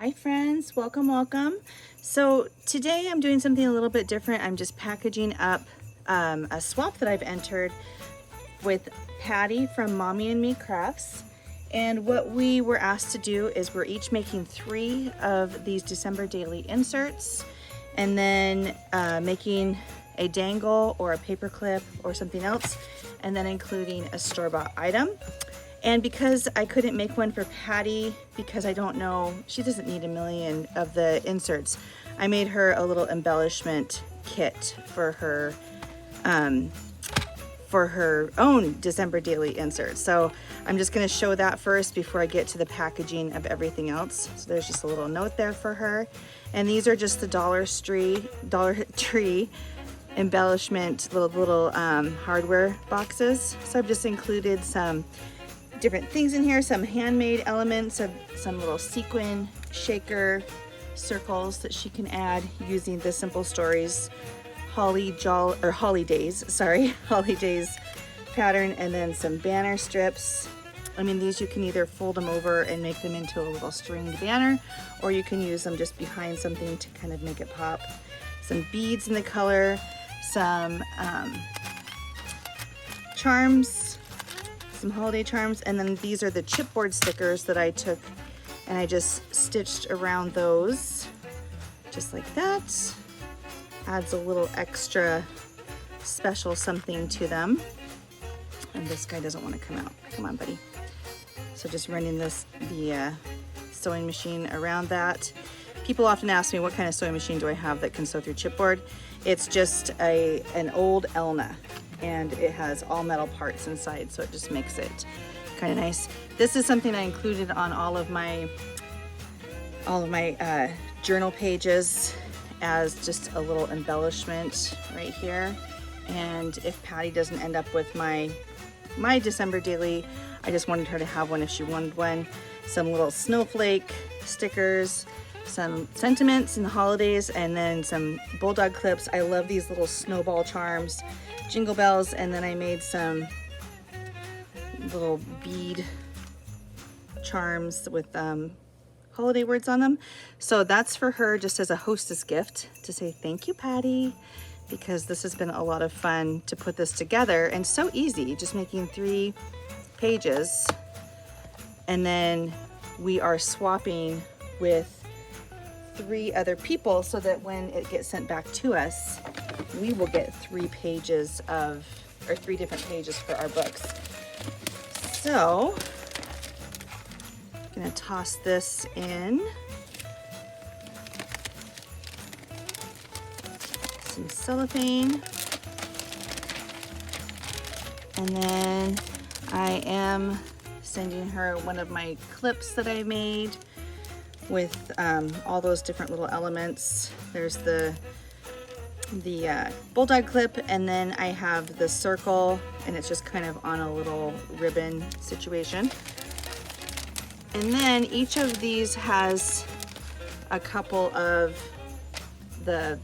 Hi friends, welcome, welcome. So today I'm doing something a little bit different. I'm just packaging up a swap that I've entered with Patty from Mommy and Me Crafts. And what we were asked to do is we're each making 3 of these December daily inserts and then making a dangle or a paper clip or something else, and then including a store-bought item. And because I couldn't make one for Patty, because I don't know, she doesn't need a million of the inserts, I made her a little embellishment kit for her own December daily inserts. So I'm just gonna show that first before I get to the packaging of everything else. So there's just a little note there for her. And these are just the Dollar Tree embellishment little hardware boxes. So I've just included some different things in here, some handmade elements of some little sequin shaker circles that she can add using the Simple Stories holidays pattern, and then some banner strips. I mean, these you can either fold them over and make them into a little stringed banner, or you can use them just behind something to kind of make it pop. Some beads in the color, some charms, some holiday charms, and then these are the chipboard stickers that I took and I just stitched around those just like that. Adds a little extra special something to them. And this guy doesn't want to come out. Come on, buddy. So just running the sewing machine around that. People often ask me, what kind of sewing machine do I have that can sew through chipboard? It's just an old Elna, and it has all metal parts inside, so it just makes it kind of nice. This is something I included on all of my journal pages as just a little embellishment right here. And if Patty doesn't end up with my December daily, I just wanted her to have one if she wanted one. Some little snowflake stickers, some sentiments in the holidays, and then some bulldog clips. I love these little snowball charms, jingle bells, and then I made some little bead charms with holiday words on them. So that's for her, just as a hostess gift, to say thank you, Patty, because this has been a lot of fun to put this together, and so easy, just making 3 pages. And then we are swapping with 3 other people so that when it gets sent back to us, we will get 3 different pages for our books. So I'm gonna toss this in. Some cellophane. And then I am sending her one of my clips that I made with all those different little elements. There's the bulldog clip, and then I have the circle, and it's just kind of on a little ribbon situation. And then each of these has a couple of the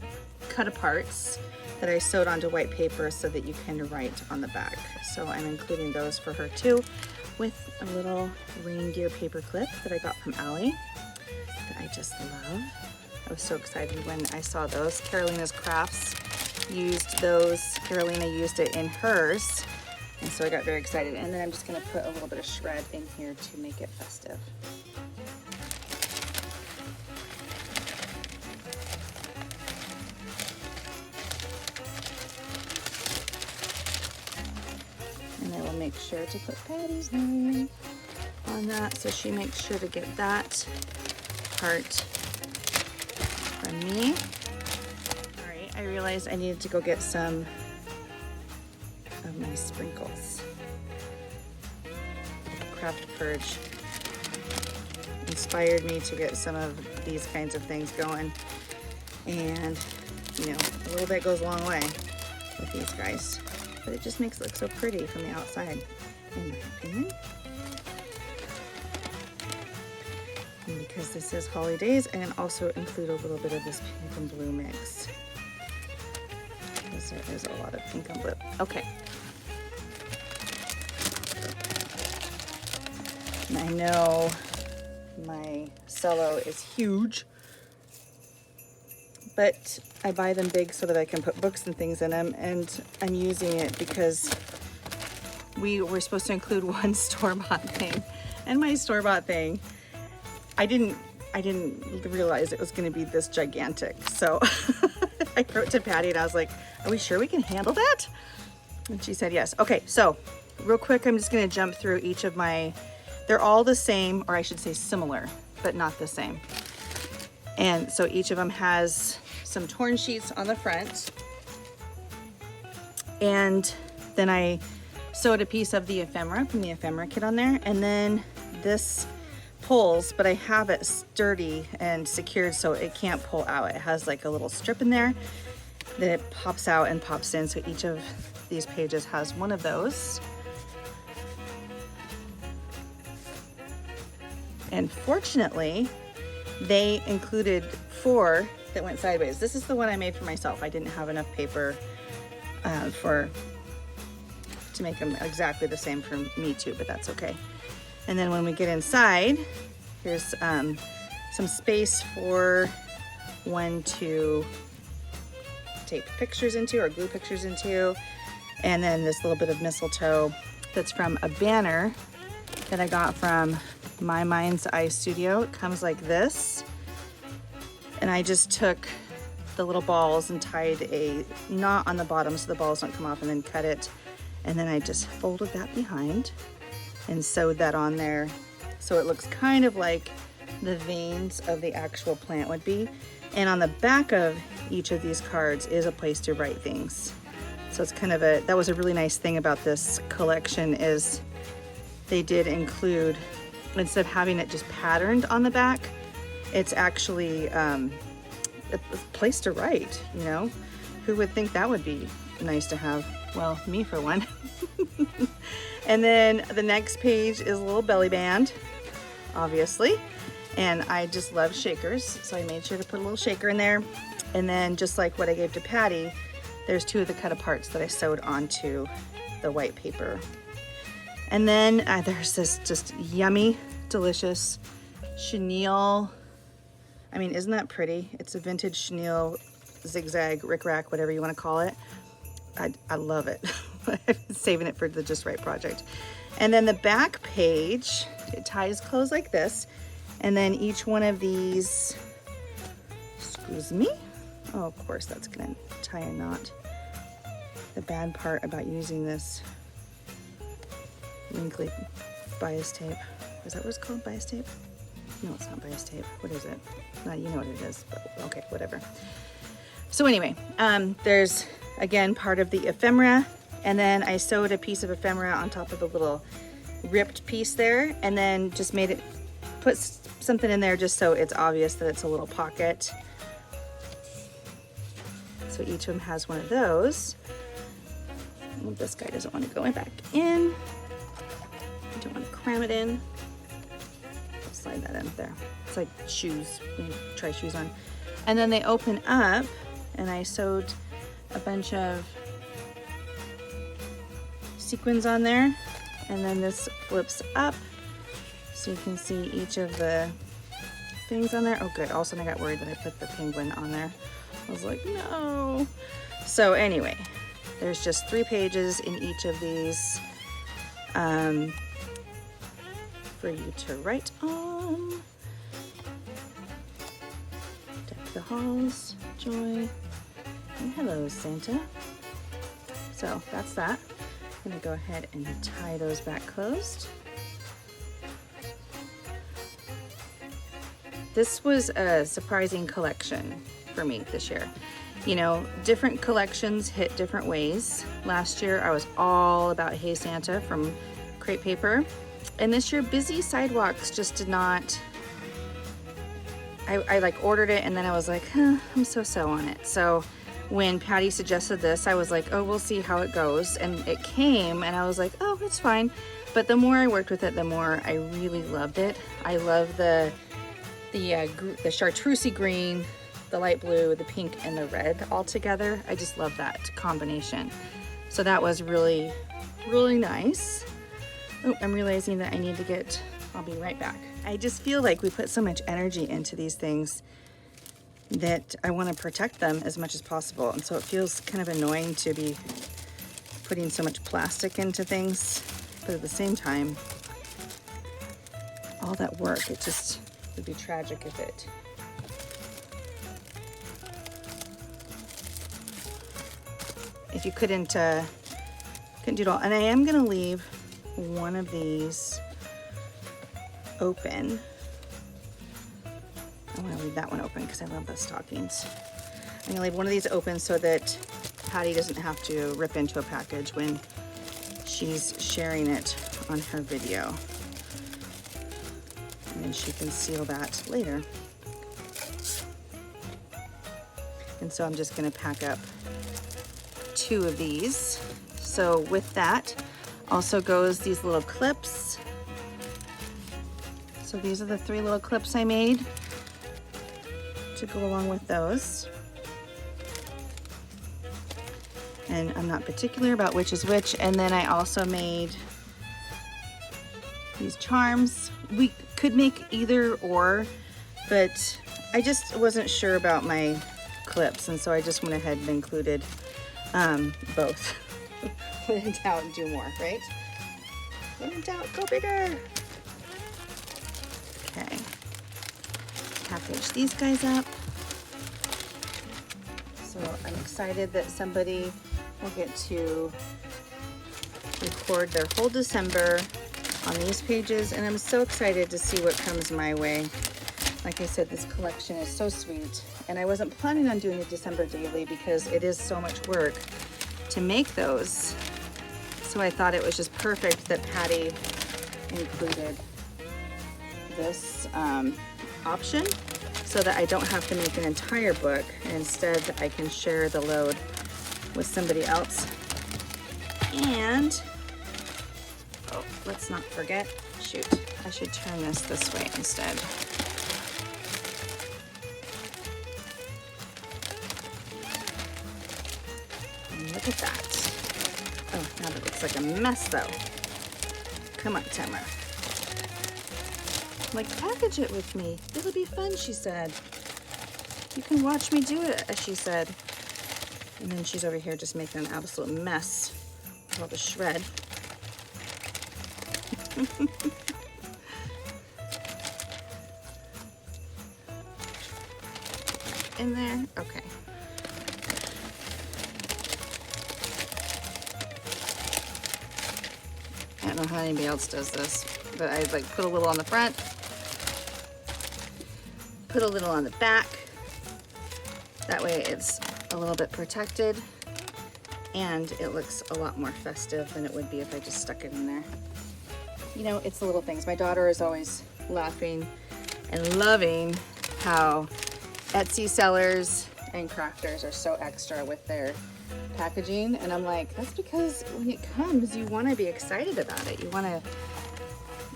cut aparts that I sewed onto white paper so that you can write on the back. So I'm including those for her too, with a little reindeer paper clip that I got from Allie that I just love. I was so excited when I saw those. Carolina's Crafts used those. Carolina used it in hers, and so I got very excited. And then I'm just gonna put a little bit of shred in here to make it festive. And I will make sure to put Patty's name on that, so she makes sure to get that part from me. All right, I realized I needed to go get some of my sprinkles. Craft Purge inspired me to get some of these kinds of things going, and you know, a little bit goes a long way with these guys, but it just makes it look so pretty from the outside, in my opinion. And because this is holidays, I can also include a little bit of this pink and blue mix, because there is a lot of pink and blue. Okay. And I know My cello is huge, but I buy them big so that I can put books and things in them, and I'm using it because we were supposed to include one store-bought thing, and my store-bought thing, I didn't realize it was going to be this gigantic. So I wrote to Patty and I was like, are we sure we can handle that? And she said yes. Okay, so real quick, I'm just going to jump through each of my, they're all the same, or I should say similar, but not the same. And so each of them has some torn sheets on the front. And then I sewed a piece of the ephemera from the ephemera kit on there. And then this pulls, but I have it sturdy and secured so it can't pull out. It has like a little strip in there that it pops out and pops in. So each of these pages has one of those. And fortunately, they included 4 that went sideways. This is the one I made for myself. I didn't have enough paper to make them exactly the same for me too, but that's okay. And then when we get inside, here's some space for one to tape pictures into or glue pictures into. And then this little bit of mistletoe that's from a banner that I got from My Mind's Eye Studio. It comes like this. And I just took the little balls and tied a knot on the bottom so the balls don't come off, and then cut it. And then I just folded that behind and sewed that on there so it looks kind of like the veins of the actual plant would be. And on the back of each of these cards is a place to write things. So it's kind of that was a really nice thing about this collection, is they did include, instead of having it just patterned on the back, it's actually a place to write, you know? Who would think that would be nice to have? Well, me for one. And then the next page is a little belly band, obviously. And I just love shakers, so I made sure to put a little shaker in there. And then just like what I gave to Patty, there's 2 of the cut aparts that I sewed onto the white paper. And then there's this just yummy, delicious chenille. I mean, isn't that pretty? It's a vintage chenille zigzag, rickrack, whatever you want to call it. I love it. I've been saving it for the Just Right project. And then the back page, it ties closed like this. And then each one of these, excuse me. Oh, of course, that's gonna tie a knot. The bad part about using this wrinkly bias tape. Is that what it's called, bias tape? No, it's not bias tape. What is it? No, you know what it is, but okay, whatever. So anyway, there's, again, part of the ephemera, and then I sewed a piece of ephemera on top of the little ripped piece there, and then just made it, put something in there just so it's obvious that it's a little pocket. So each of them has one of those. Well, this guy doesn't want to go back in. I don't want to cram it in. I'll slide that in there. It's like shoes, when you try shoes on. And then they open up, and I sewed a bunch of sequins on there, and then this flips up so you can see each of the things on there. Oh good, all of a sudden I got worried that I put the penguin on there. I was like, no. So anyway, there's just 3 pages in each of these for you to write on. Deck the halls, joy, and hello, Santa. So that's that. I'm gonna go ahead and tie those back closed. This was a surprising collection for me this year. You know, different collections hit different ways. Last year I was all about Hey Santa from crepe paper, and this year Busy Sidewalks just did not. I like ordered it and then I was like, I'm so on it. So when Patty suggested this, I was like, oh, we'll see how it goes. And it came and I was like, oh, it's fine. But the more I worked with it, the more I really loved it. I love the chartreusey green, the light blue, the pink, and the red all together. I just love that combination. So that was really, really nice. Oh, I'm realizing that I need to get, I'll be right back. I just feel like we put so much energy into these things that I want to protect them as much as possible. And so it feels kind of annoying to be putting so much plastic into things, but at the same time, all that work, it just would be tragic if it you couldn't do it all. And I am gonna leave one of these open. I want to leave that one open because I love the stockings. I'm gonna leave one of these open so that Patty doesn't have to rip into a package when she's sharing it on her video. And then she can seal that later. And so I'm just gonna pack up 2 of these. So with that also goes these little clips. So these are the 3 little clips I made to go along with those. And I'm not particular about which is which. And then I also made these charms. We could make either or, but I just wasn't sure about my clips, and so I just went ahead and included both. When in doubt, do more, right? When in doubt, go bigger. Okay. Package these guys up. So I'm excited that somebody will get to record their whole December on these pages, and I'm so excited to see what comes my way. Like I said, this collection is so sweet, and I wasn't planning on doing a December daily because it is so much work to make those. So I thought it was just perfect that Patty included this option so that I don't have to make an entire book, and instead I can share the load with somebody else. And oh, let's not forget, shoot, I should turn this way instead. And look at that. Oh, now that looks like a mess though. Come on, Tamara. Like, package it with me. It'll be fun, she said. You can watch me do it, as she said. And then she's over here just making an absolute mess with all the shred. In there? Okay. I don't know how anybody else does this, but I like put a little on the front, put a little on the back. That way it's a little bit protected, and it looks a lot more festive than it would be if I just stuck it in there. You know, it's the little things. My daughter is always laughing and loving how Etsy sellers and crafters are so extra with their packaging, and I'm like, that's because when it comes, you want to be excited about it. You want to,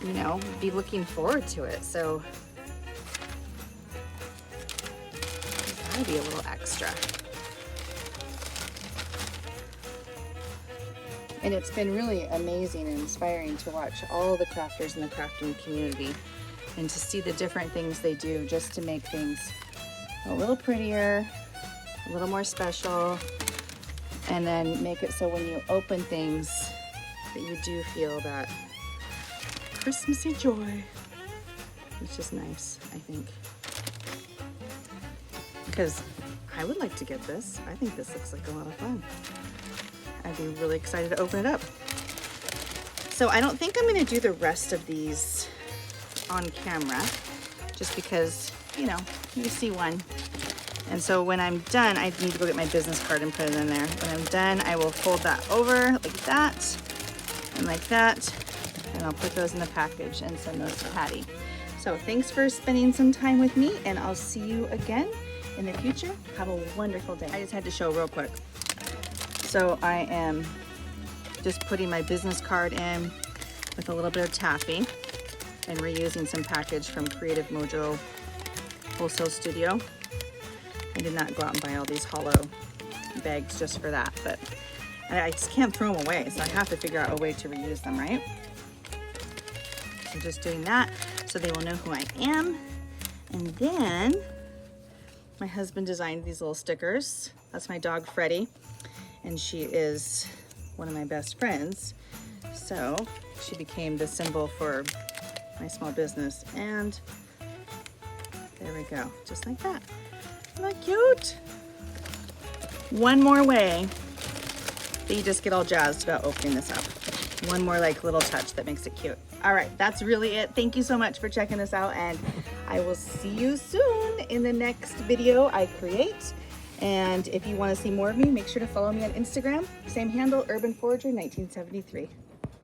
you know, be looking forward to it. So there's gotta be a little extra. And it's been really amazing and inspiring to watch all the crafters in the crafting community and to see the different things they do just to make things a little prettier, a little more special, and then make it so when you open things that you do feel that Christmassy joy, which is nice, I think. Because I would like to get this. I think this looks like a lot of fun. I'd be really excited to open it up. So I don't think I'm gonna do the rest of these on camera, just because, you know, you see one. And so when I'm done, I need to go get my business card and put it in there. When I'm done, I will fold that over like that and like that, and I'll put those in the package and send those to Patty. So thanks for spending some time with me, and I'll see you again in the future. Have a wonderful day. I just had to show real quick. So I am just putting my business card in with a little bit of taffy and reusing some package from Creative Mojo Wholesale Studio. I did not go out and buy all these hollow bags just for that, but I just can't throw them away, so I have to figure out a way to reuse them, right? So just doing that. so they will know who I am. And then my husband designed these little stickers. That's my dog Freddie, and she is one of my best friends. So she became the symbol for my small business. And there we go, just like that. Isn't that cute? One more way that you just get all jazzed about opening this up. One more like little touch that makes it cute. All right, that's really it. Thank you so much for checking this out, and I will see you soon in the next video I create. And if you want to see more of me, make sure to follow me on Instagram. Same handle, Urban Forager 1973.